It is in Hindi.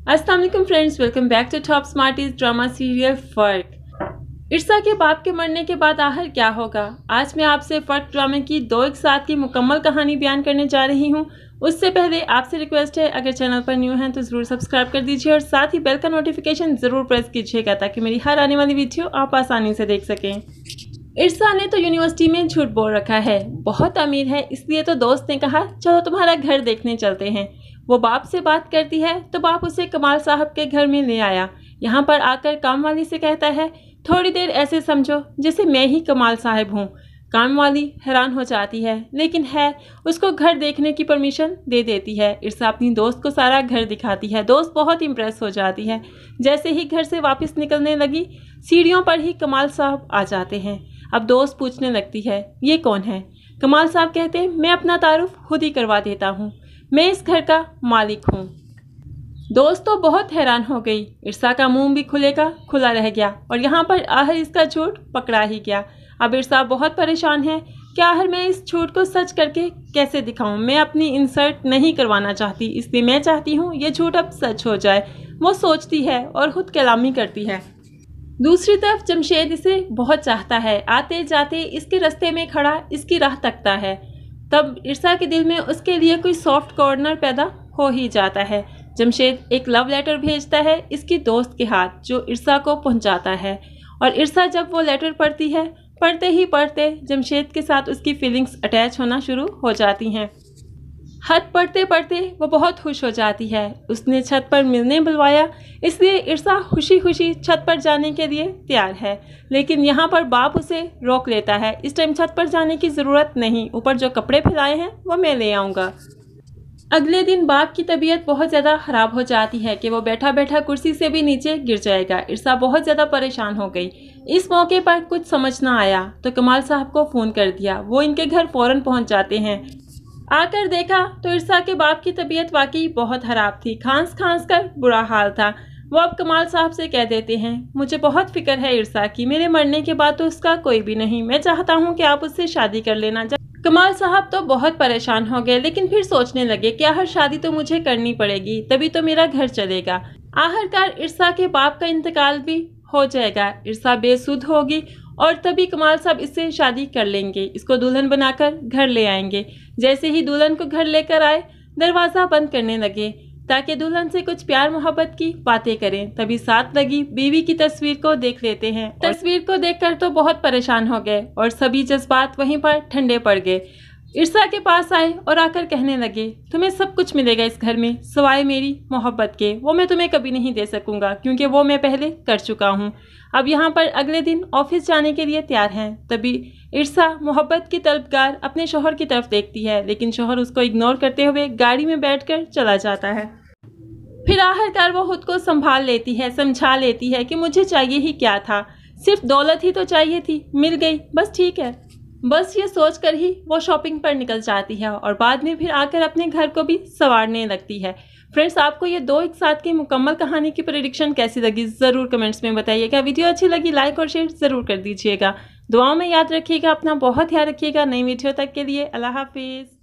अस्सलाम वालेकुम friends, welcome back to top smarties drama serial Farq. Irsa के बाप के मरने के बाद आखिर क्या होगा, आज मैं आपसे फर्क ड्रामे की 2 एक साथ की मुकम्मल कहानी बयान करने जा रही हूँ। उससे पहले आपसे रिक्वेस्ट है, अगर चैनल पर न्यू हैं तो ज़रूर सब्सक्राइब कर दीजिए और साथ ही बेल का नोटिफिकेशन ज़रूर प्रेस कीजिएगा ताकि मेरी हर आने वाली वीडियो आप आसानी से देख सकें। इर्सा ने तो यूनिवर्सिटी में झूठ बोल रखा है, बहुत अमीर है, इसलिए तो दोस्त ने कहा चलो तुम्हारा घर देखने चलते हैं। वो बाप से बात करती है तो बाप उसे कमाल साहब के घर में ले आया। यहाँ पर आकर काम वाली से कहता है थोड़ी देर ऐसे समझो जैसे मैं ही कमाल साहब हूँ। काम वाली हैरान हो जाती है, लेकिन है उसको घर देखने की परमिशन दे देती है। इर्सा अपनी दोस्त को सारा घर दिखाती है, दोस्त बहुत इम्प्रेस हो जाती है। जैसे ही घर से वापस निकलने लगी, सीढ़ियों पर ही कमाल साहब आ जाते हैं। अब दोस्त पूछने लगती है ये कौन है। कमाल साहब कहते हैं मैं अपना तारुफ खुद ही करवा देता हूँ, मैं इस घर का मालिक हूँ। दोस्त तो बहुत हैरान हो गई, इर्सा का मुंह भी खुला रह गया और यहाँ पर आखिर इसका झूठ पकड़ा ही गया। अब इर्सा बहुत परेशान है कि आखिर मैं इस झूठ को सच करके कैसे दिखाऊं। मैं अपनी इंसल्ट नहीं करवाना चाहती, इसलिए मैं चाहती हूँ ये झूठ अब सच हो जाए। वो सोचती है और खुद कलामी करती है। दूसरी तरफ जमशेद इसे बहुत चाहता है, आते जाते इसके रास्ते में खड़ा इसकी राह तकता है। तब इर्सा के दिल में उसके लिए कोई सॉफ्ट कॉर्नर पैदा हो ही जाता है। जमशेद एक लव लेटर भेजता है इसकी दोस्त के हाथ, जो इर्सा को पहुंचाता है। और इर्सा जब वो लेटर पढ़ती है, पढ़ते ही पढ़ते जमशेद के साथ उसकी फीलिंग्स अटैच होना शुरू हो जाती हैं। खत पढ़ते पढ़ते वो बहुत खुश हो जाती है। उसने छत पर मिलने बुलवाया, इसलिए इर्सा खुशी खुशी छत पर जाने के लिए तैयार है। लेकिन यहाँ पर बाप उसे रोक लेता है, इस टाइम छत पर जाने की ज़रूरत नहीं, ऊपर जो कपड़े फैलाए हैं वो मैं ले आऊँगा। अगले दिन बाप की तबीयत बहुत ज़्यादा ख़राब हो जाती है कि वो बैठा बैठा कुर्सी से भी नीचे गिर जाएगा। इर्सा बहुत ज़्यादा परेशान हो गई। इस मौके पर कुछ समझ ना आया तो कमाल साहब को फ़ोन कर दिया। वो इनके घर फ़ौरन पहुँच जाते हैं। आकर देखा तो इर्सा के बाप की तबीयत वाकई बहुत ख़राब थी, खांस कर बुरा हाल था। वो अब कमाल साहब से कह देते हैं मुझे बहुत फिक्र है इर्सा की, मेरे मरने के बाद तो उसका कोई भी नहीं, मैं चाहता हूँ कि आप उससे शादी कर लेना। कमाल साहब तो बहुत परेशान हो गए, लेकिन फिर सोचने लगे कि आखिर शादी तो मुझे करनी पड़ेगी, तभी तो मेरा घर चलेगा। आखिरकार इर्सा के बाप का इंतकाल भी हो जाएगा, इर्सा बेसुध होगी और तभी कमाल साहब इससे शादी कर लेंगे, इसको दुल्हन बनाकर घर ले आएंगे। जैसे ही दुल्हन को घर लेकर आए, दरवाज़ा बंद करने लगे ताकि दुल्हन से कुछ प्यार मोहब्बत की बातें करें। तभी साथ लगी बीवी की तस्वीर को देख लेते हैं। तस्वीर को देखकर तो बहुत परेशान हो गए और सभी जज्बात वहीं पर ठंडे पड़ गए। इर्सा के पास आए और आकर कहने लगे तुम्हें सब कुछ मिलेगा इस घर में सिवाय मेरी मोहब्बत के, वो मैं तुम्हें कभी नहीं दे सकूंगा क्योंकि वो मैं पहले कर चुका हूँ। अब यहाँ पर अगले दिन ऑफिस जाने के लिए तैयार हैं। तभी इर्सा मोहब्बत की तलबगार अपने शौहर की तरफ देखती है, लेकिन शौहर उसको इग्नोर करते हुए गाड़ी में बैठकर चला जाता है। फिर आखिरकार वो खुद को संभाल लेती है, समझा लेती है कि मुझे चाहिए ही क्या था, सिर्फ दौलत ही तो चाहिए थी, मिल गई बस ठीक है। बस ये सोचकर ही वो शॉपिंग पर निकल जाती है और बाद में फिर आकर अपने घर को भी संवारने लगती है। फ्रेंड्स, आपको ये 2 एक साथ की मुकम्मल कहानी की प्रेडिक्शन कैसी लगी ज़रूर कमेंट्स में बताइएगा। वीडियो अच्छी लगी लाइक और शेयर ज़रूर कर दीजिएगा। दुआओं में याद रखिएगा, अपना बहुत ध्यान रखिएगा। नई वीडियो तक के लिए अल्लाह हाफिज़।